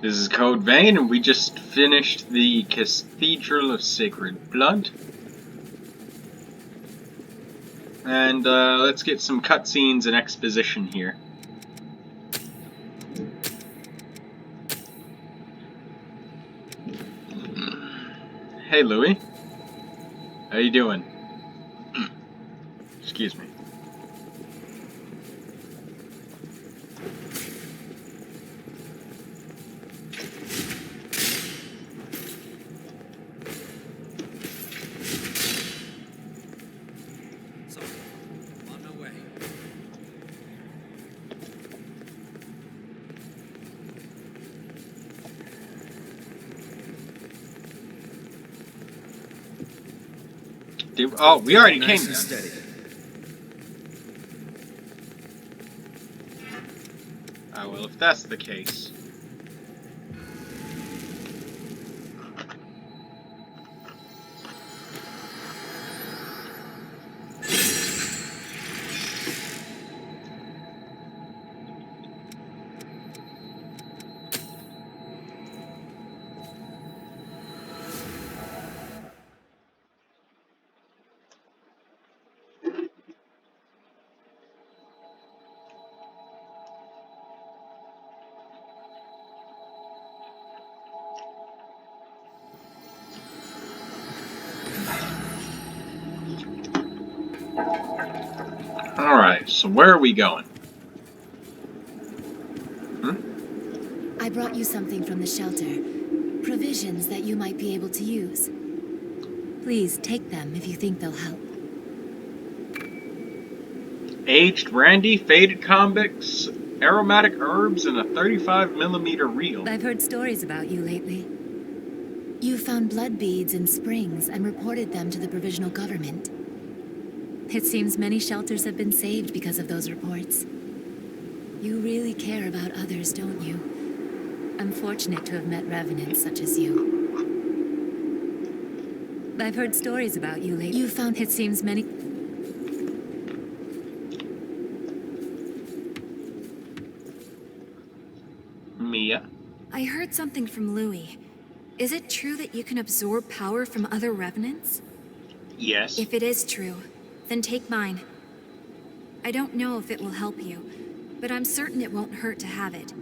This is Code Vein, and we just finished the Cathedral of Sacred Blood. And let's get some cutscenes and exposition here. Hey, Louis. How you doing? Excuse me. So, on my way. Oh, we already Nice came and there. steady. Oh, well, if that's the case. Alright, so where are we going? I brought you something from the shelter. Provisions that you might be able to use. Please take them if you think they'll help. Aged brandy, faded convicts, aromatic herbs, and a 35mm reel. I've heard stories about you lately. You found blood beads in springs and reported them to the provisional government. It seems many shelters have been saved because of those reports. You really care about others, don't you? I'm fortunate to have met revenants such as you. I've heard stories about you lately. You found it seems many... Mia? I heard something from Louis. Is it true that you can absorb power from other revenants? Yes. If it is true, then take mine. I don't know if it will help you, but I'm certain it won't hurt to have it.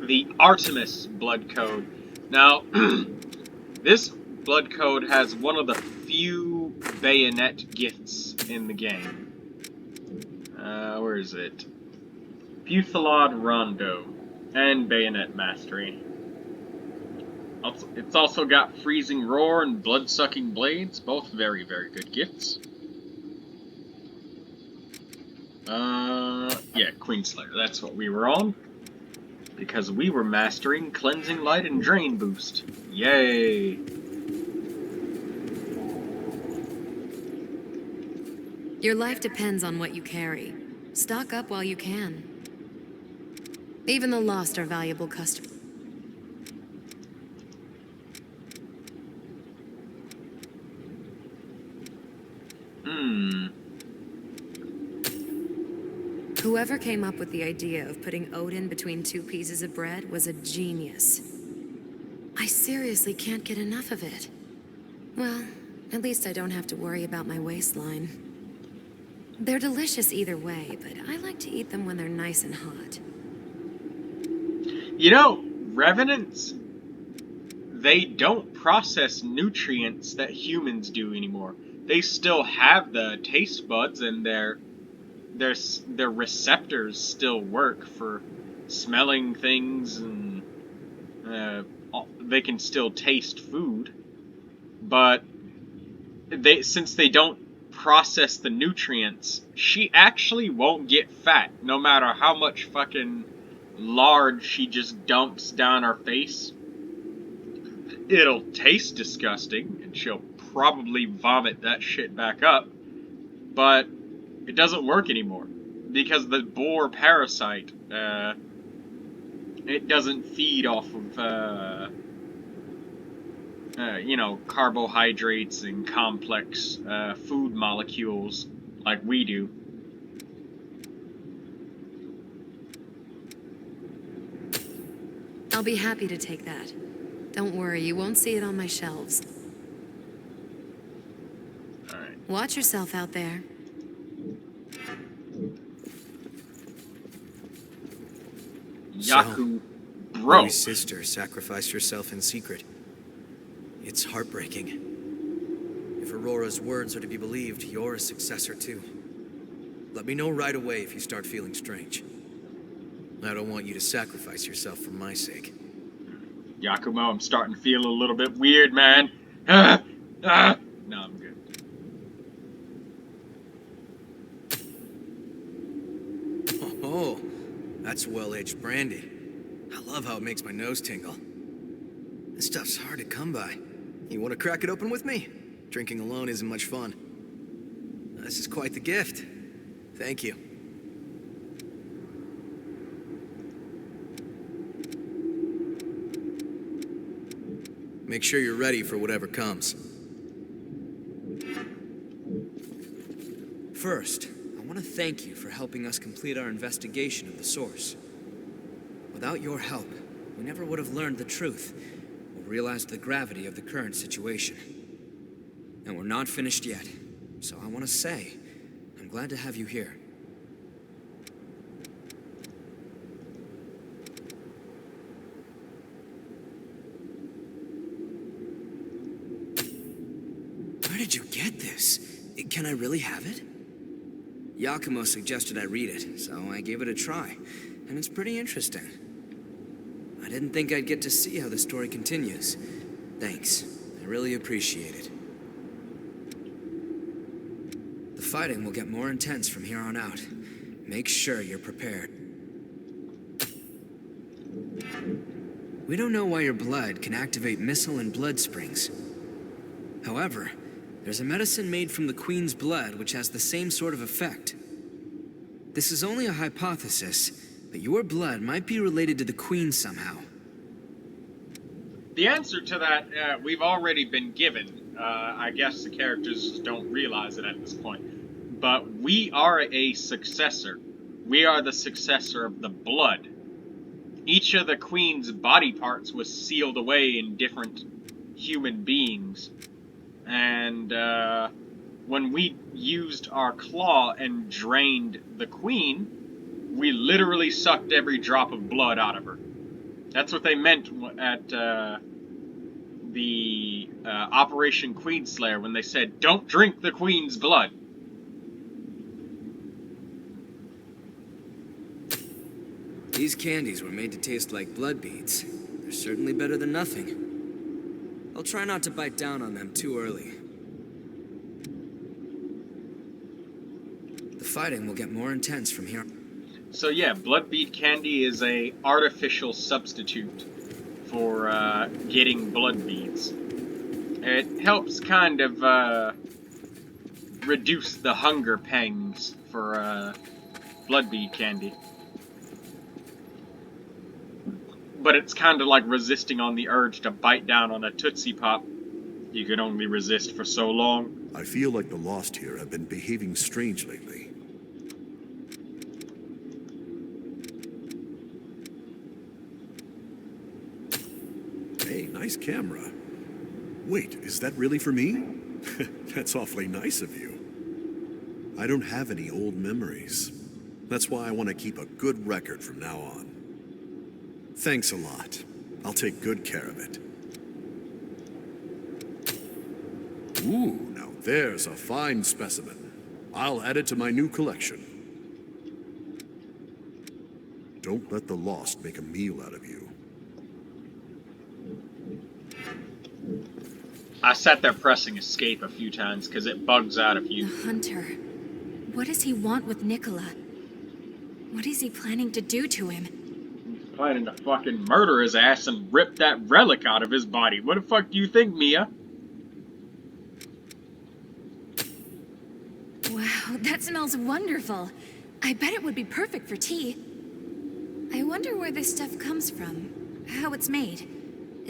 The Artemis blood code. Now, this blood code has one of the few bayonet gifts in the game. Where is it? Fusillade Rondo and Bayonet Mastery. It's also got Freezing Roar and Blood-Sucking Blades, both very, very good gifts. Yeah, Queenslayer, that's what we were on. Because we were mastering Cleansing Light and Drain Boost. Yay! Your life depends on what you carry. Stock up while you can. Even the lost are valuable customers. Whoever came up with the idea of putting Odin between two pieces of bread was a genius. I seriously can't get enough of it. Well, at least I don't have to worry about my waistline. They're delicious either way, but I like to eat them when they're nice and hot. You know, Revenants, they don't process nutrients that humans do anymore. They still have the taste buds and their receptors still work for smelling things, and they can still taste food. But since they don't process the nutrients, she actually won't get fat, no matter how much fucking lard she just dumps down her face. It'll taste disgusting, and she'll probably vomit that shit back up, but it doesn't work anymore, because the boar parasite, it doesn't feed off of, you know, carbohydrates and complex food molecules like we do. I'll be happy to take that. Don't worry, you won't see it on my shelves. Alright. Watch yourself out there. Yaku, bro. Mary's sister sacrificed herself in secret. It's heartbreaking. If Aurora's words are to be believed, you're a successor too. Let me know right away if you start feeling strange. I don't want you to sacrifice yourself for my sake. Yakumo, I'm starting to feel a little bit weird, man. No, I'm good. Oh, that's well-aged brandy. I love how it makes my nose tingle. This stuff's hard to come by. You want to crack it open with me? Drinking alone isn't much fun. This is quite the gift. Thank you. Make sure you're ready for whatever comes. First, I want to thank you for helping us complete our investigation of the source. Without your help, we never would have learned the truth or realized the gravity of the current situation. And we're not finished yet, so I want to say, I'm glad to have you here. Where did you get this? Can I really have it? Yakumo suggested I read it, so I gave it a try, and it's pretty interesting. I didn't think I'd get to see how the story continues. Thanks. I really appreciate it. The fighting will get more intense from here on out. Make sure you're prepared. We don't know why your blood can activate missile and blood springs. However, there's a medicine made from the Queen's blood which has the same sort of effect. This is only a hypothesis, but your blood might be related to the Queen somehow. The answer to that, we've already been given. I guess the characters just don't realize it at this point. But we are a successor. We are the successor of the blood. Each of the Queen's body parts was sealed away in different human beings. And when we used our claw and drained the Queen, we literally sucked every drop of blood out of her. That's what they meant at the Operation Queenslayer when they said, "Don't drink the Queen's blood." These candies were made to taste like blood beads. They're certainly better than nothing. I'll try not to bite down on them too early. The fighting will get more intense from here. So yeah, blood bead candy is a artificial substitute for getting blood beads. It helps kind of reduce the hunger pangs for blood bead candy. But it's kind of like resisting on the urge to bite down on a Tootsie Pop. You can only resist for so long. I feel like the Lost here have been behaving strange lately. Hey, nice camera. Wait, is that really for me? That's awfully nice of you. I don't have any old memories. That's why I want to keep a good record from now on. Thanks a lot. I'll take good care of it. Ooh, now there's a fine specimen. I'll add it to my new collection. Don't let the Lost make a meal out of you. I sat there pressing escape a few times because it bugs out if you... The hunter. What does he want with Nicola? What is he planning to do to him? Planning to fucking murder his ass and rip that relic out of his body. What the fuck do you think, Mia? Wow, that smells wonderful. I bet it would be perfect for tea. I wonder where this stuff comes from, how it's made.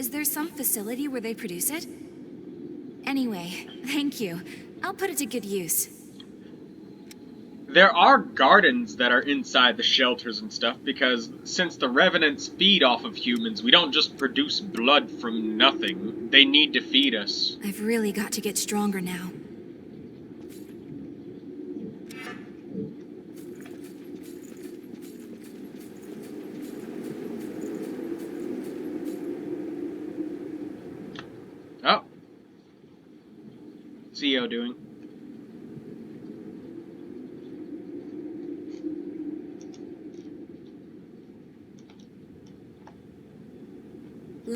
Is there some facility where they produce it? Anyway, thank you. I'll put it to good use. There are gardens that are inside the shelters and stuff, because since the Revenants feed off of humans, we don't just produce blood from nothing. They need to feed us. I've really got to get stronger now. Oh. CEO doing?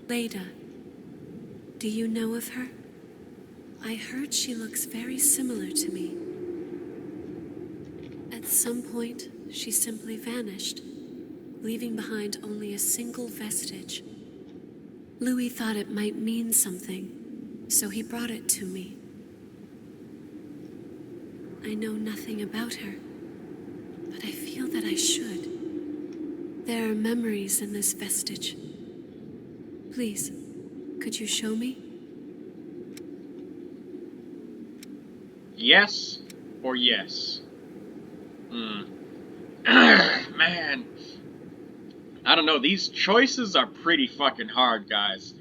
Leda, do you know of her? I heard she looks very similar to me. At some point, she simply vanished, leaving behind only a single vestige. Louis thought it might mean something, so he brought it to me. I know nothing about her, but I feel that I should. There are memories in this vestige. Please, could you show me? Yes or yes? Man. I don't know, these choices are pretty fucking hard, guys.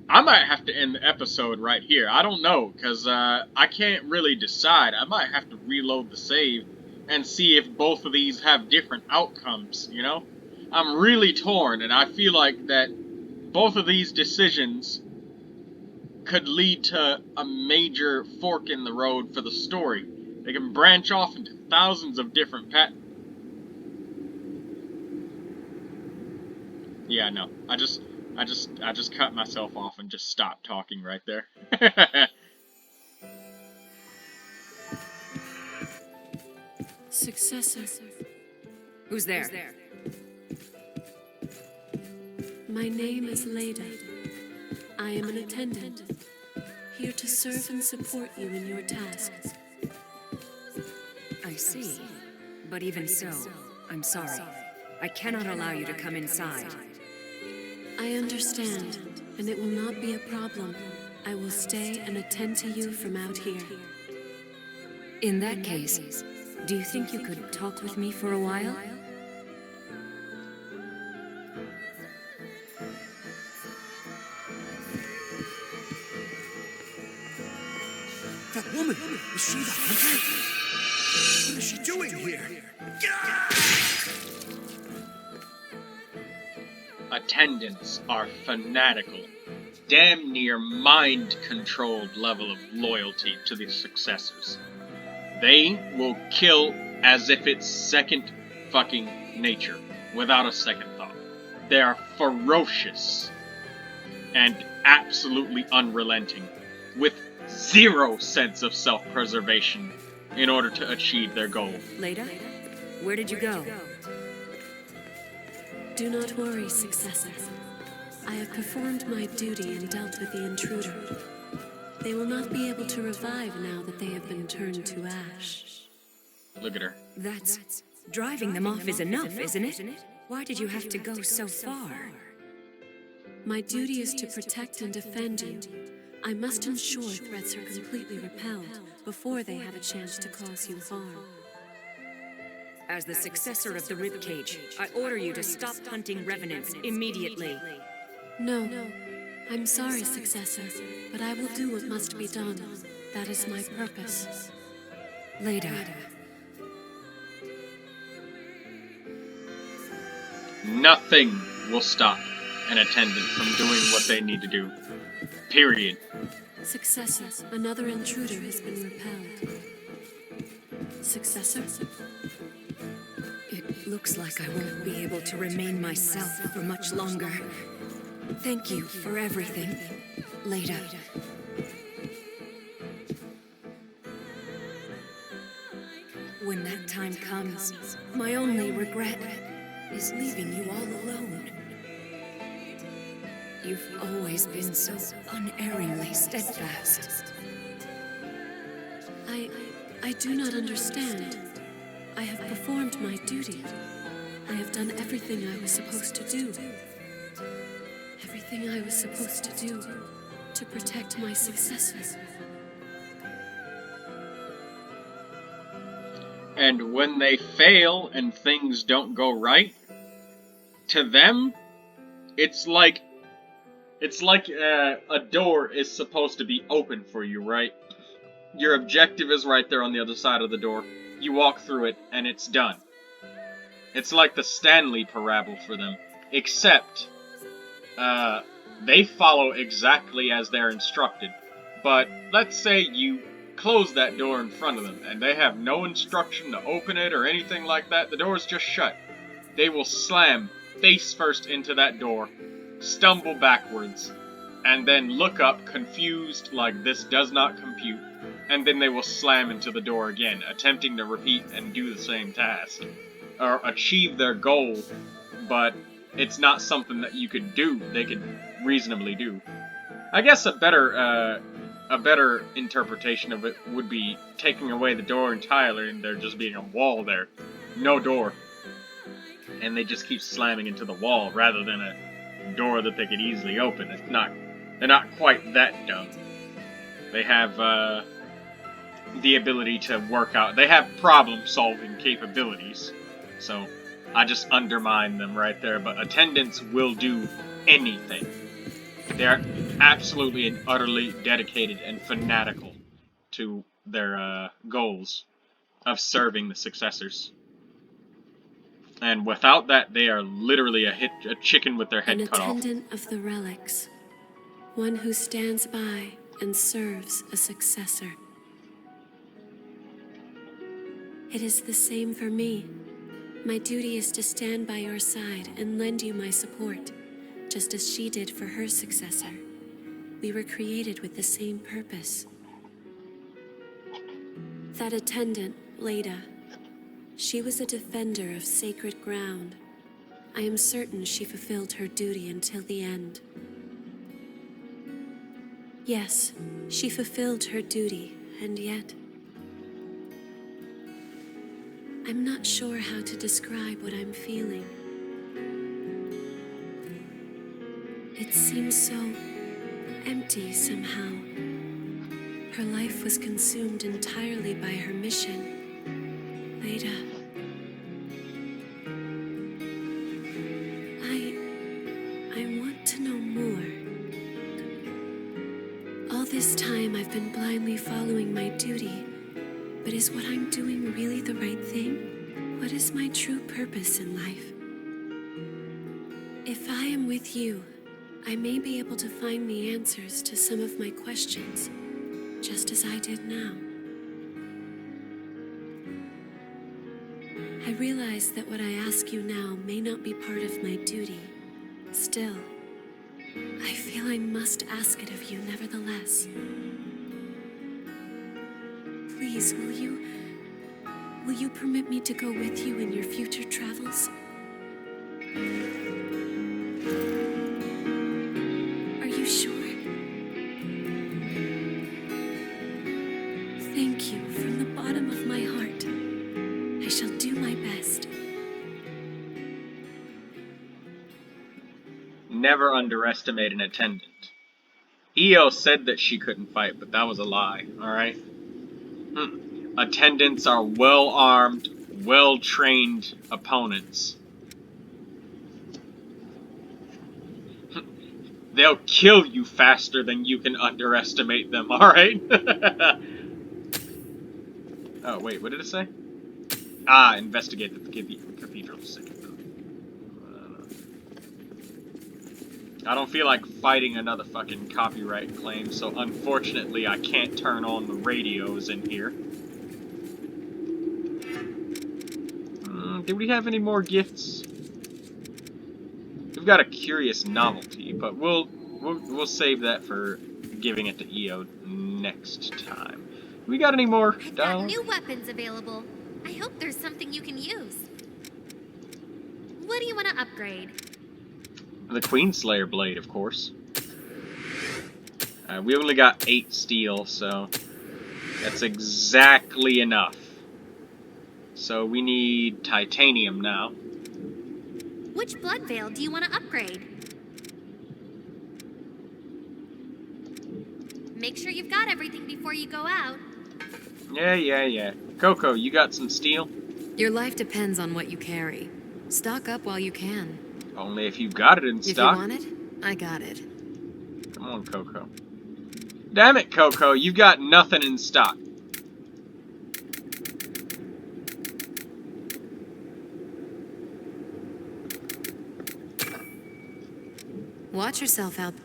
I might have to end the episode right here. I don't know, because I can't really decide. I might have to reload the save and see if both of these have different outcomes, you know? I'm really torn, and I feel like that both of these decisions could lead to a major fork in the road for the story. They can branch off into thousands of different Yeah, no. I just cut myself off and just stopped talking right there. Successor. Who's there? My name is Leda. I am an attendant, here to serve and support you in your tasks. I see. But even so, I'm sorry. I cannot allow you to come inside. I understand, and it will not be a problem. I will stay and attend to you from out here. In that case, do you think you could talk with me for a while? That woman! Is she the hunter? What is she doing here? Attendants are fanatical, damn near mind-controlled level of loyalty to the successors. They will kill as if it's second fucking nature, without a second thought. They are ferocious and absolutely unrelenting, with zero sense of self-preservation in order to achieve their goal. Leda, where did you go? Do not worry, Successor. I have performed my duty and dealt with the intruder. They will not be able to revive now that they have been turned to ash. Look at her. That's... driving them off is enough, isn't it? Why did you have to go so far? My duty is to protect and defend you. I must ensure threats are completely repelled before they have a chance to cause you harm. As the successor of the Ribcage, I order you to stop hunting revenants immediately. No. I'm sorry, Successor, but I will do what must be done. That is my purpose. Leda. Nothing will stop an attendant from doing what they need to do. Period. Successor, another intruder has been repelled. Successor? It looks like I won't be able to remain myself for much longer. Thank you for everything, Leda. When that time comes, my only regret is leaving you all alone. You've always been so unerringly steadfast. I do not understand. I have performed my duty. I have done everything I was supposed to do. Everything I was supposed to do to protect my successors. And when they fail and things don't go right, to them, it's like a door is supposed to be open for you, right? Your objective is right there on the other side of the door. You walk through it, and it's done. It's like the Stanley Parable for them, except they follow exactly as they're instructed. But let's say you close that door in front of them, and they have no instruction to open it or anything like that. The door is just shut. They will slam face first into that door, stumble backwards, and then look up confused like this does not compute, and then they will slam into the door again, attempting to repeat and do the same task, or achieve their goal, but it's not something that you could do, they could reasonably do. I guess a better interpretation of it would be taking away the door entirely and there just being a wall there. No door. And they just keep slamming into the wall rather than a door that they could easily open. They're not quite that dumb. They have the ability to work out. They have problem-solving capabilities. So I just undermine them right there. But attendants will do anything. They are absolutely and utterly dedicated and fanatical to their goals of serving the successors. And without that, they are literally a chicken with their head cut off. An attendant of the relics. One who stands by and serves a successor. It is the same for me. My duty is to stand by your side and lend you my support, just as she did for her successor. We were created with the same purpose. That attendant, Leda, she was a defender of sacred ground. I am certain she fulfilled her duty until the end. Yes, she fulfilled her duty, and yet I'm not sure how to describe what I'm feeling. It seems so empty somehow. Her life was consumed entirely by her mission. Leda, I want to know more. All this time I've been blindly following my duty, but is what I'm doing really the right thing? What is my true purpose in life? If I am with you, I may be able to find the answers to some of my questions, just as I did now. I realize that what I ask you now may not be part of my duty. Still, I feel I must ask it of you nevertheless. Please, will you permit me to go with you in your future travels? Are you sure? Thank you from the bottom of my heart. I shall do my best. Never underestimate an attendant. Io said that she couldn't fight, but that was a lie, alright? Attendants are well-armed, well-trained opponents. They'll kill you faster than you can underestimate them, alright? Oh, wait, what did it say? Ah, investigate the cathedral. I don't feel like fighting another fucking copyright claim, so unfortunately I can't turn on the radios in here. Do we have any more gifts? We've got a curious novelty, but we'll save that for giving it to Io next time. We got any more I've got dialogue? new weapons available. I hope there's something you can use. What do you want to upgrade? The Queenslayer blade, of course. We only got 8 steel, so that's exactly enough. So we need titanium now. Which blood veil do you want to upgrade? Make sure you've got everything before you go out. Yeah. Coco, you got some steel? Your life depends on what you carry. Stock up while you can. Only if you've got it in If stock. you want it, I got it. Come on, Coco. Damn it, Coco, you've got nothing in stock. Watch yourself out.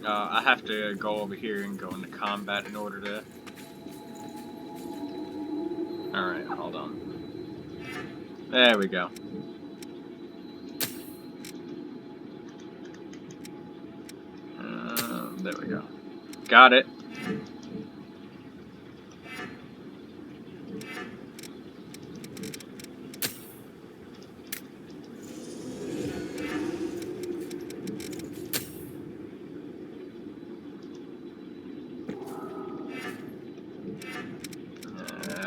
I have to go over here and go into combat in order to... Alright, hold on. There we go. There we go. Got it.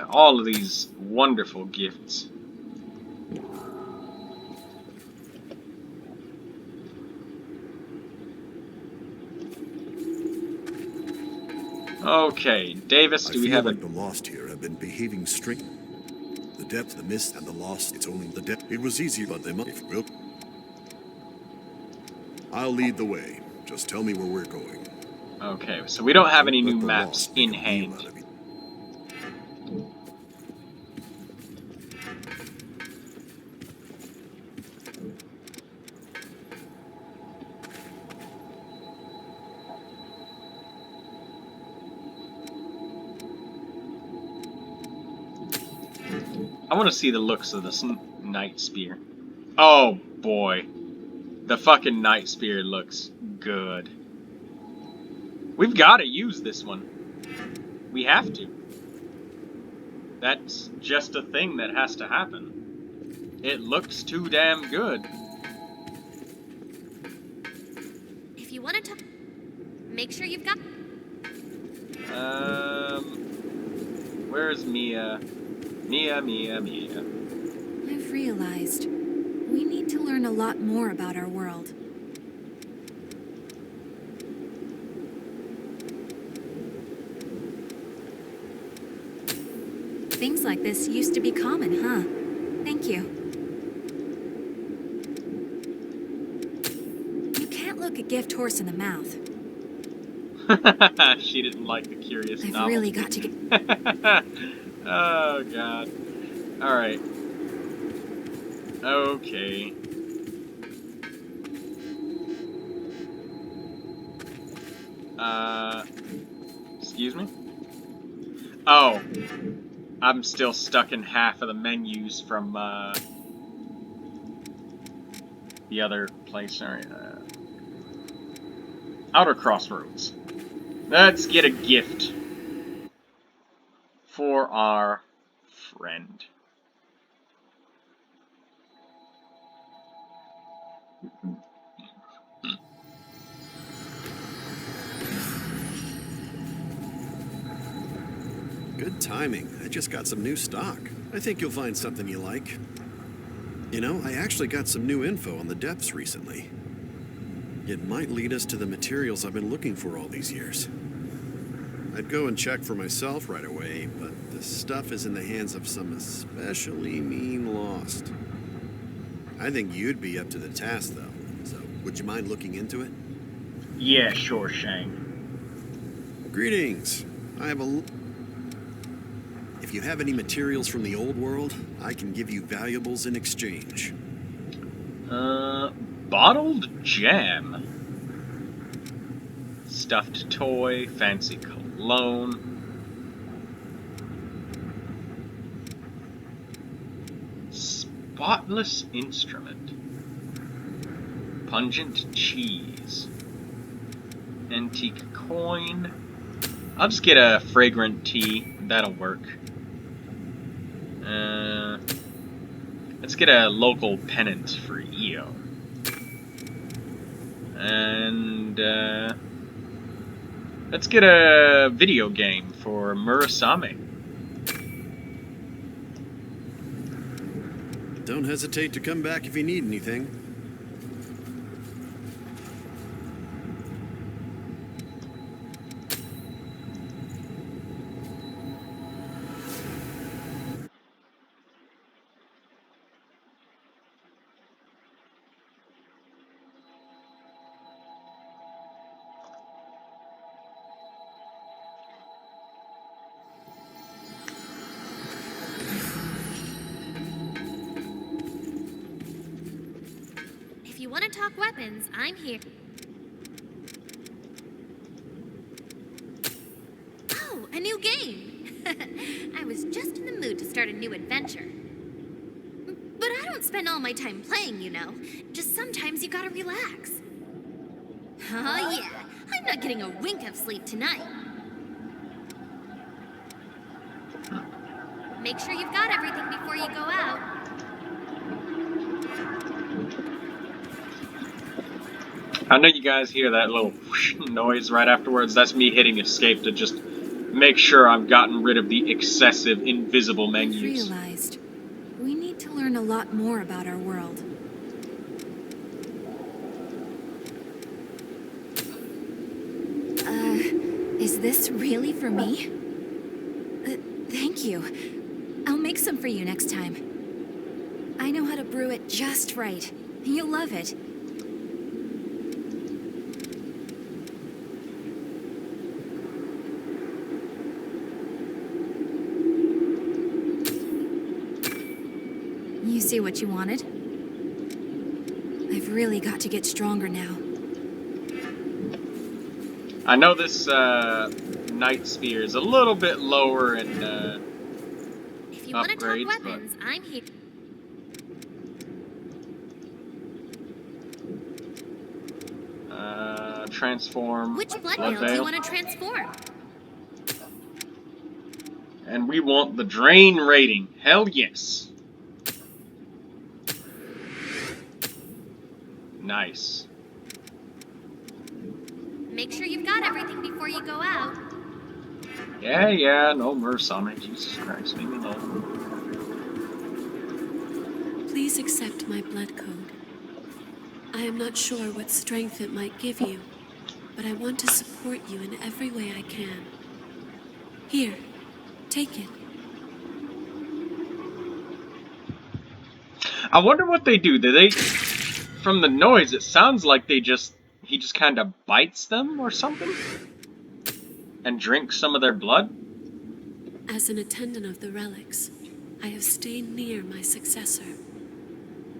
All of these wonderful gifts. Okay, Davis, do we have like the Lost here have been behaving strict. The depth, the mist, and the Lost, it's only the depth. It was easy, but they must, if will. I'll lead the way. Just tell me where we're going. Okay, so we don't have any Let new the maps Lost in make a hand. deal out of you. I want to see the looks of this Night Spear. Oh boy. The fucking Night Spear looks good. We've got to use this one. We have to. That's just a thing that has to happen. It looks too damn good. If you want to talk, make sure you've got... Where's Mia? Mia. I've realized we need to learn a lot more about our world. Things like this used to be common, huh? Thank you. You can't look a gift horse in the mouth. She didn't like the curious I've novelty. really got to get... Oh, God. Alright. Okay. Excuse me? Oh. I'm still stuck in half of the menus from, the other place. Alright, Outer Crossroads. Let's get a gift for our friend. Good timing. I just got some new stock. I think you'll find something you like. You know, I actually got some new info on the depths recently. It might lead us to the materials I've been looking for all these years. I'd go and check for myself right away, but the stuff is in the hands of some especially mean Lost. I think you'd be up to the task, though. So, would you mind looking into it? Yeah, sure, Shang. Greetings. I have a... If you have any materials from the old world, I can give you valuables in exchange. Bottled jam. Stuffed toy, fancy cologne. Spotless instrument. Pungent cheese. Antique coin. I'll just get a fragrant tea. That'll work. Let's get a local pennant for Io. And, let's get a video game for Murasame. Don't hesitate to come back if you need anything. If you want to talk weapons, I'm here. Oh, a new game! I was just in the mood to start a new adventure. But I don't spend all my time playing, you know. Just sometimes you gotta relax. Oh yeah, I'm not getting a wink of sleep tonight. Make sure you've got everything before you go out. I know you guys hear that little whoosh noise right afterwards. That's me hitting escape to just make sure I've gotten rid of the excessive invisible I've menus. realized we need to learn a lot more about our world. Is this really for me? Thank you. I'll make some for you next time. I know how to brew it just right. You'll love it. You see what you wanted? I've really got to get stronger now. I know this Night Sphere is a little bit lower in If you want to talk upgrades, weapons, I'm here. transform. Which blood Blood veil do you Veil. want to transform? And we want the Drain rating. Hell yes. Nice. Make sure you've got everything before you go out. Yeah, no mercy on it. Jesus Christ, leave me alone. Please accept my blood code. I am not sure what strength it might give you, but I want to support you in every way I can. Here, take it. I wonder what they do. Do they... From the noise, it sounds like he just kind of bites them or something? And drinks some of their blood? As an attendant of the relics, I have stayed near my successor.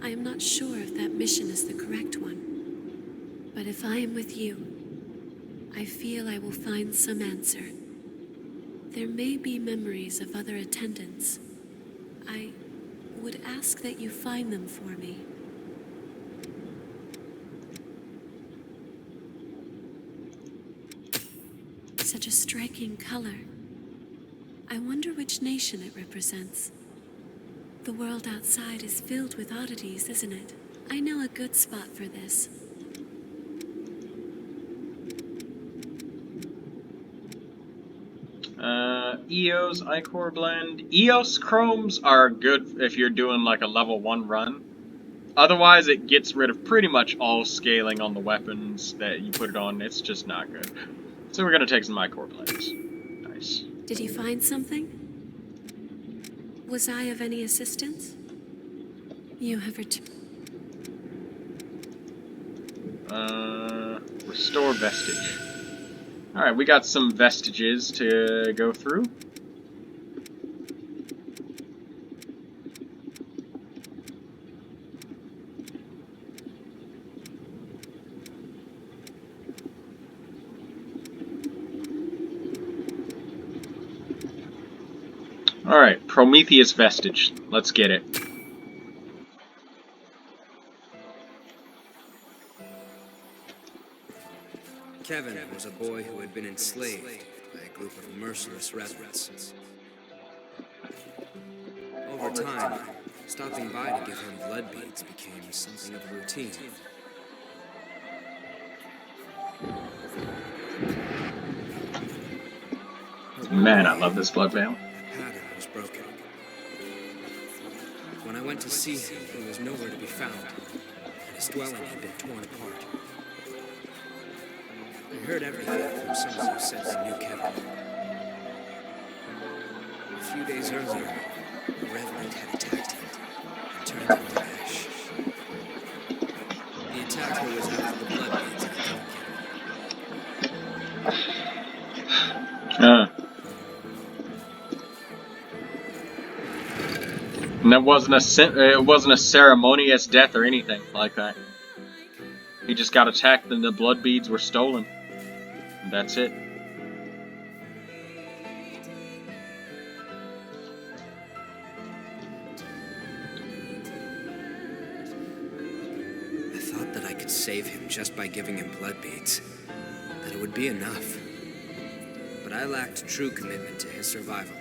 I am not sure if that mission is the correct one, but if I am with you, I feel I will find some answer. There may be memories of other attendants. I would ask that you find them for me. Such a striking color. I wonder which nation it represents. The world outside is filled with oddities, isn't it? I know a good spot for this. EOS Ichor blend. EOS chromes are good if you're doing like a level 1 run. Otherwise, it gets rid of pretty much all scaling on the weapons that you put it on. It's just not good. So we're gonna take some Ichor blends. Nice. Did you find something? Was I of any assistance? You have Restore vestige. Alright, we got some vestiges to go through. Alright, Prometheus vestige. Let's get it. Kevin was a boy who had been enslaved by a group of merciless revenants. Over time, stopping by to give him blood beads became something of a routine. Man, I love this blood veil. The pattern was broken. When I went to see him, he was nowhere to be found, and his dwelling had been torn apart. I heard everything from someone who said they knew Kevin. A few days earlier, the Revenant had attacked him and turned him to ash. The attacker was after the blood beads and killed Kevin. And it wasn't a ceremonious death or anything like that. He just got attacked and the blood beads were stolen. And that's it. I thought that I could save him just by giving him blood beads, that it would be enough. But I lacked true commitment to his survival.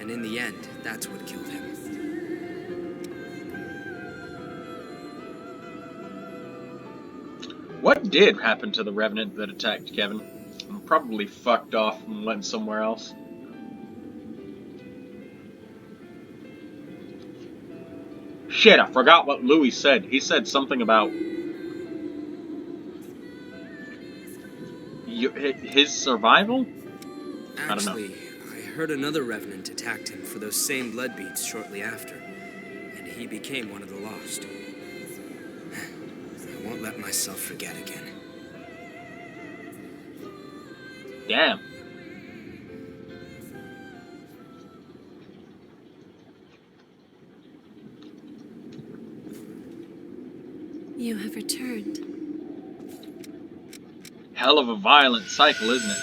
And in the end, that's what killed him. What did happen to the Revenant that attacked Kevin? Probably fucked off and went somewhere else. Shit, I forgot what Louis said. He said something about his survival? Actually, I don't know. I heard another Revenant attacked him for those same blood beads shortly after, and he became one of the lost. I won't let myself forget again. Damn. You have returned. Hell of a violent cycle, isn't it?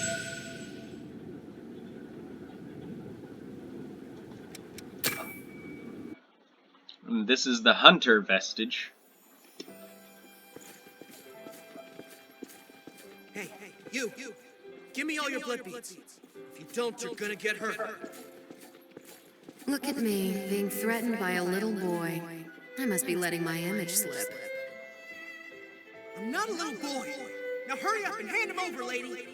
And this is the Hunter vestige. Hey, you! Give me all your blood beads. If you don't, you're gonna get hurt. Look at me, being threatened by a little boy. I must be letting my image slip. I'm not a little boy. Now hurry up and hand him over, lady.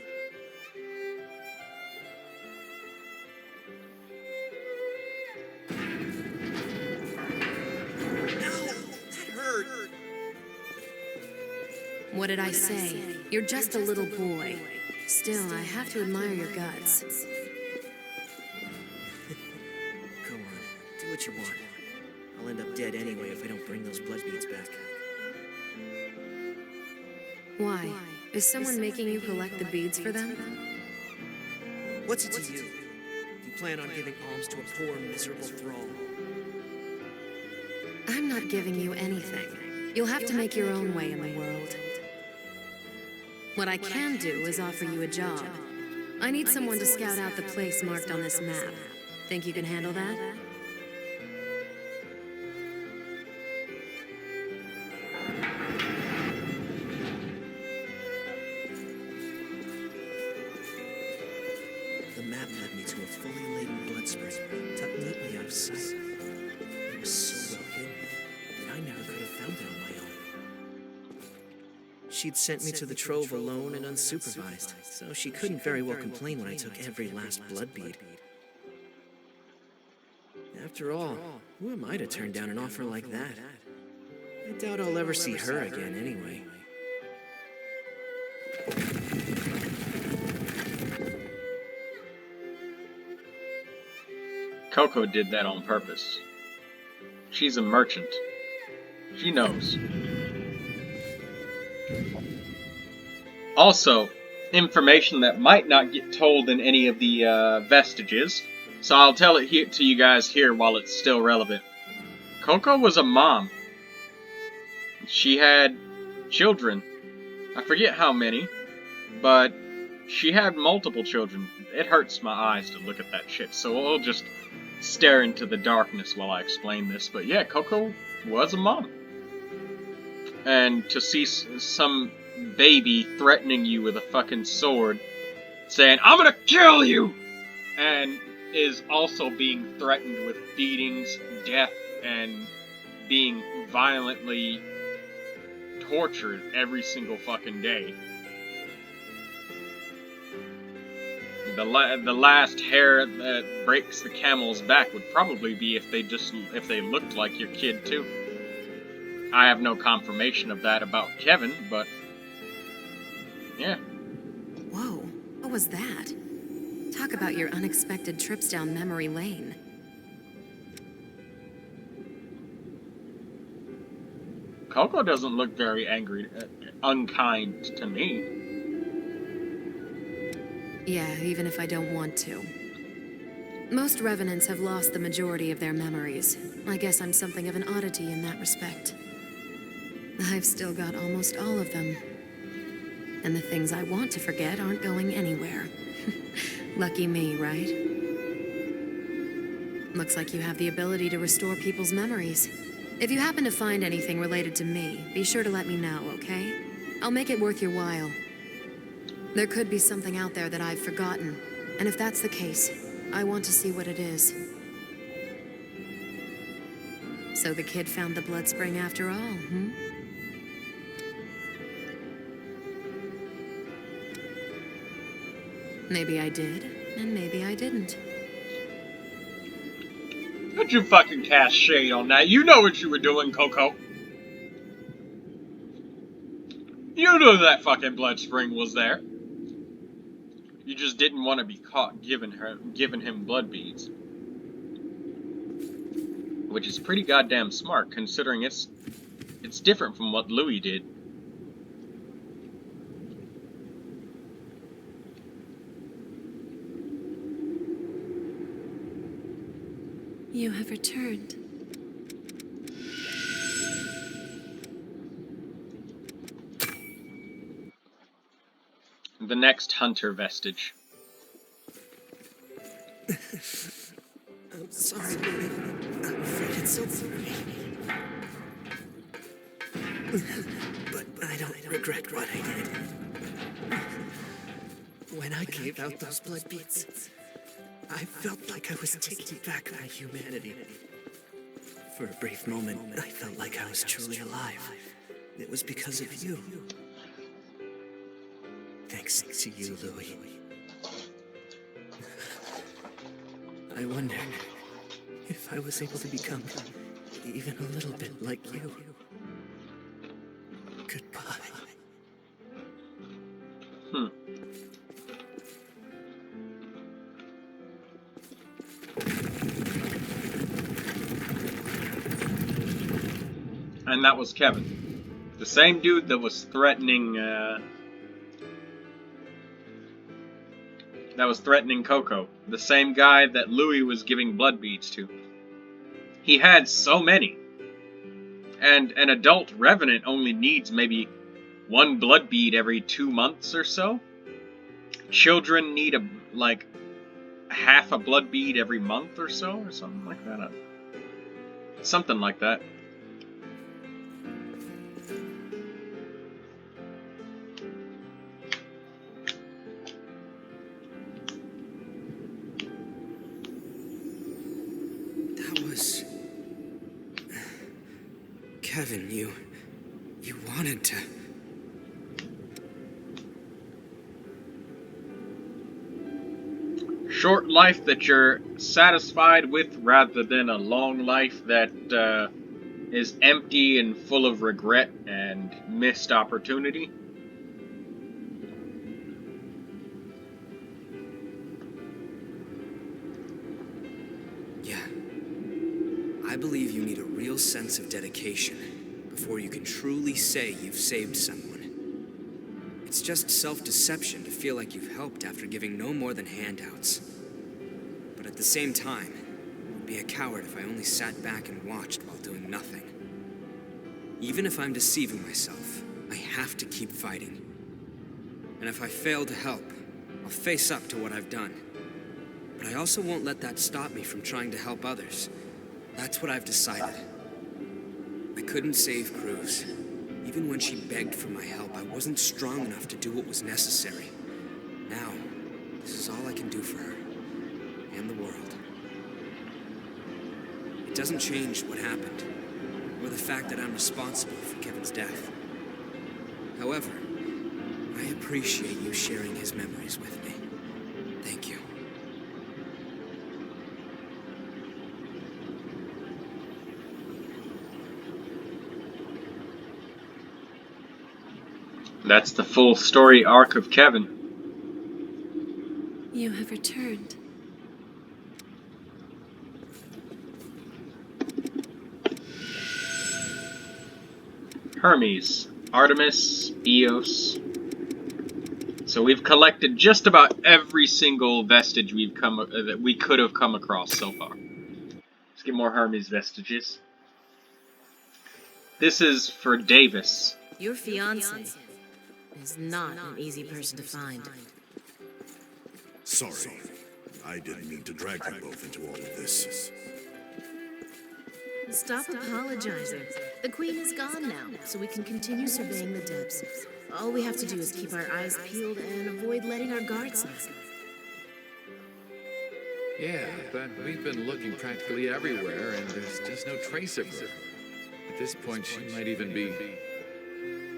What did I say? You're just a little boy. Still, I have to admire your guts. Go on, do what you want. I'll end up dead anyway if I don't bring those blood beads back. Why? Is someone making you collect the beads for them? What's it to you? Do you plan on giving alms to a poor, miserable thrall? I'm not giving you anything. You'll have to make your own way in the world. What I can do is offer you a job. I need someone to scout out the place marked on this map. Think you can handle that? The map led me to a fully laden blood spring, tucked neatly out of sight. It was so well hidden that I never could have found it on my own. She'd sent me to the Trove alone and unsupervised, so she couldn't very well complain when I took every last blood bead. After all, who am I to turn down an offer like that? I doubt I'll ever see her again anyway. Coco did that on purpose. She's a merchant. She knows. Also, information that might not get told in any of the vestiges, so I'll tell it here to you guys here while it's still relevant. Coco was a mom. She had children. I forget how many, but she had multiple children. It hurts my eyes to look at that shit, so I'll just stare into the darkness while I explain this. But yeah, Coco was a mom. And to see some baby threatening you with a fucking sword, saying, "I'm gonna kill you!" and is also being threatened with beatings, death, and being violently tortured every single fucking day. the last hair that breaks the camel's back would probably be if they looked like your kid too. I have no confirmation of that about Kevin, but yeah. Whoa, what was that? Talk about your unexpected trips down memory lane. Coco doesn't look very angry, unkind to me. Yeah, even if I don't want to. Most revenants have lost the majority of their memories. I guess I'm something of an oddity in that respect. I've still got almost all of them. And the things I want to forget aren't going anywhere. Lucky me, right? Looks like you have the ability to restore people's memories. If you happen to find anything related to me, be sure to let me know, okay? I'll make it worth your while. There could be something out there that I've forgotten, and if that's the case, I want to see what it is. So the kid found the blood spring after all, hmm? Maybe I did, and maybe I didn't. Don't you fucking cast shade on that. You know what you were doing, Coco. You knew that fucking blood spring was there. You just didn't want to be caught giving him blood beads. Which is pretty goddamn smart, considering it's different from what Louis did. You have returned. The next Hunter vestige. I'm sorry, Louis. I'm afraid it's over. But I don't regret what I did. When I gave out those blood beads, I felt like I was taking back my humanity. For a brief moment, I felt like I was truly alive. It was because of you. Thanks to you, Louis. I wonder if I was able to become even a little bit like you. Goodbye. And that was Kevin. The same dude that was threatening, Coco. The same guy that Louis was giving blood beads to. He had so many. And an adult revenant only needs maybe one blood bead every 2 months or so. Children need half a blood bead every month or so, or something like that. Something like that. Kevin, you wanted to... Short life that you're satisfied with rather than a long life that is empty and full of regret and missed opportunity. Yeah. I believe you need a real sense of dedication before you can truly say you've saved someone. It's just self-deception to feel like you've helped after giving no more than handouts. But at the same time, I'd be a coward if I only sat back and watched while doing nothing. Even if I'm deceiving myself, I have to keep fighting. And if I fail to help, I'll face up to what I've done. But I also won't let that stop me from trying to help others. That's what I've decided. I couldn't save Cruz. Even when she begged for my help, I wasn't strong enough to do what was necessary. Now, this is all I can do for her. And the world. It doesn't change what happened, or the fact that I'm responsible for Kevin's death. However, I appreciate you sharing his memories with me. Thank you. That's the full story arc of Kevin. You have returned. Hermes, Artemis, Eos. So we've collected just about every single vestige that we could have come across so far. Let's get more Hermes vestiges. This is for Davis. Your fiancé is not an easy person to find. Sorry. I didn't mean to drag you both into all of this. Stop apologizing. The queen is gone now, so we can continue surveying the depths. All we have to do is keep our eyes peeled and avoid letting our guards down. Yeah, but we've been looking practically everywhere, and there's just no trace of her. At this point, she might even be...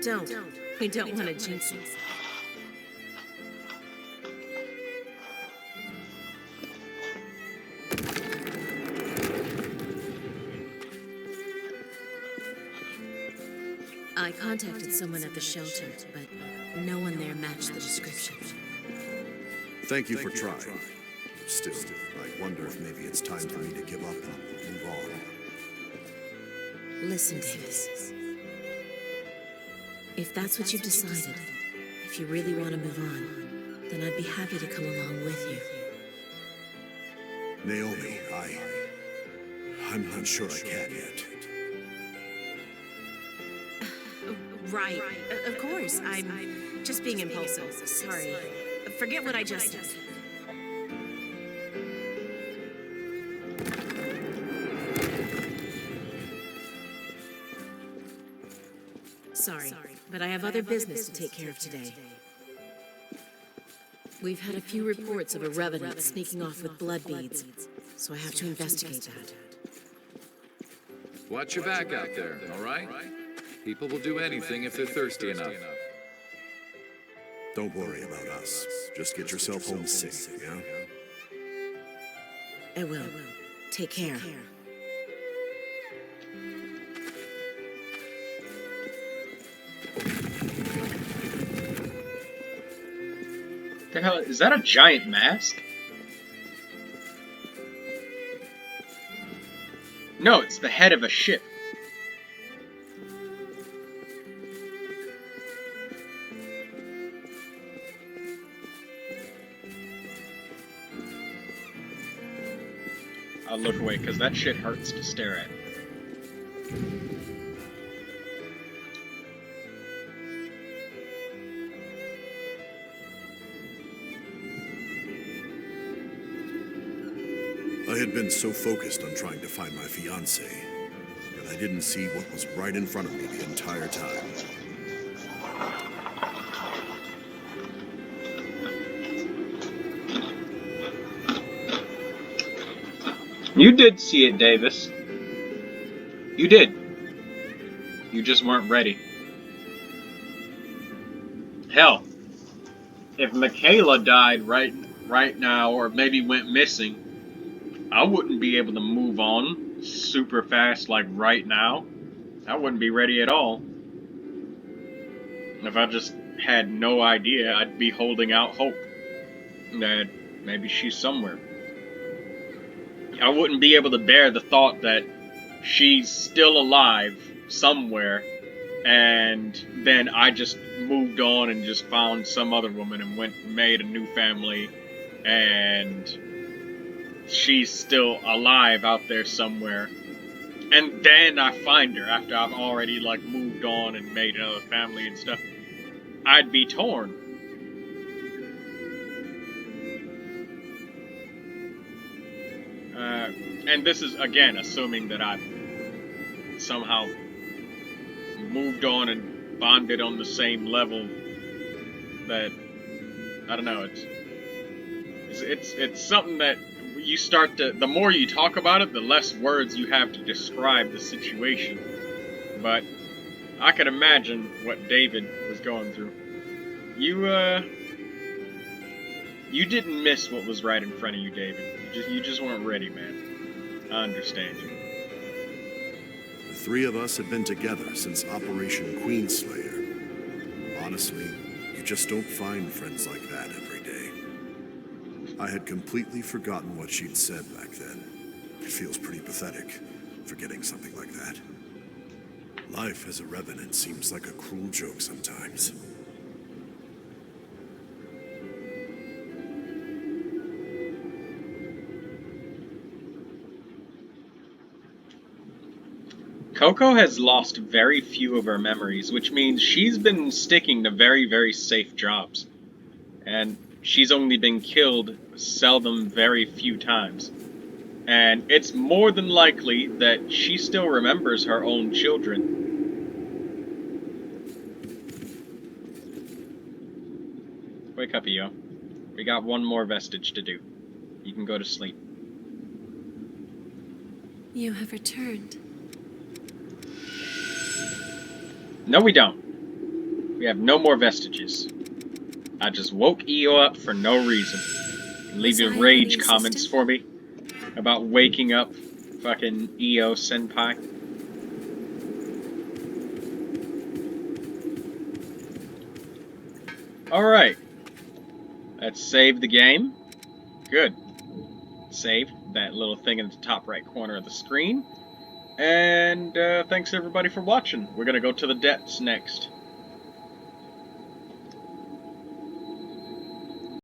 Don't. We don't want to jinx it. I contacted someone at the shelter, but no one there matched the description. Thank you for trying. Still, I wonder if maybe it's time for me to give up and move on. Listen, Davis. If that's what you've decided, if you really want to move on, then I'd be happy to come along with you. Naomi, I'm not sure I can yet. Right. Of course. I'm just being impulsive. Sorry. Forget what I just said. Sorry, but I have other business to take care of today. We've had a few reports of a revenant sneaking off with blood beads, so I have to investigate that. Watch your back out there, all right? People will do anything if they're thirsty enough. Don't worry about us. Just get yourself home safe, yeah? I will. Take care. The hell, is that a giant mask? No, it's the head of a ship. I'll look away, because that shit hurts to stare at. I had been so focused on trying to find my fiancé that I didn't see what was right in front of me the entire time. You did see it, Davis. You did. You just weren't ready. Hell, if Michaela died right now, or maybe went missing, I wouldn't be able to move on super fast like right now. I wouldn't be ready at all. If I just had no idea, I'd be holding out hope that maybe she's somewhere. I wouldn't be able to bear the thought that she's still alive somewhere, and then I just moved on and just found some other woman and went and made a new family, and she's still alive out there somewhere. And then I find her after I've already like moved on and made another family and stuff. I'd be torn. And this is, again, assuming that I've somehow moved on and bonded on the same level that, I don't know, it's something that you start to, the more you talk about it, the less words you have to describe the situation. But I could imagine what David was going through. You didn't miss what was right in front of you, David. You just weren't ready, man. I understand you. The three of us have been together since Operation Queenslayer. Honestly, you just don't find friends like that every day. I had completely forgotten what she'd said back then. It feels pretty pathetic, forgetting something like that. Life as a Revenant seems like a cruel joke sometimes. Coco has lost very few of her memories, which means she's been sticking to very, very safe jobs. And she's only been killed seldom very few times. And it's more than likely that she still remembers her own children. Wake up, Io. We got one more vestige to do. You can go to sleep. You have returned. No, we don't. We have no more vestiges. I just woke Io up for no reason. Leaving rage comments for me about waking up fucking Io senpai. Alright. Let's save the game. Good. Save that little thing in the top right corner of the screen. And thanks everybody for watching. We're gonna go to the depths next.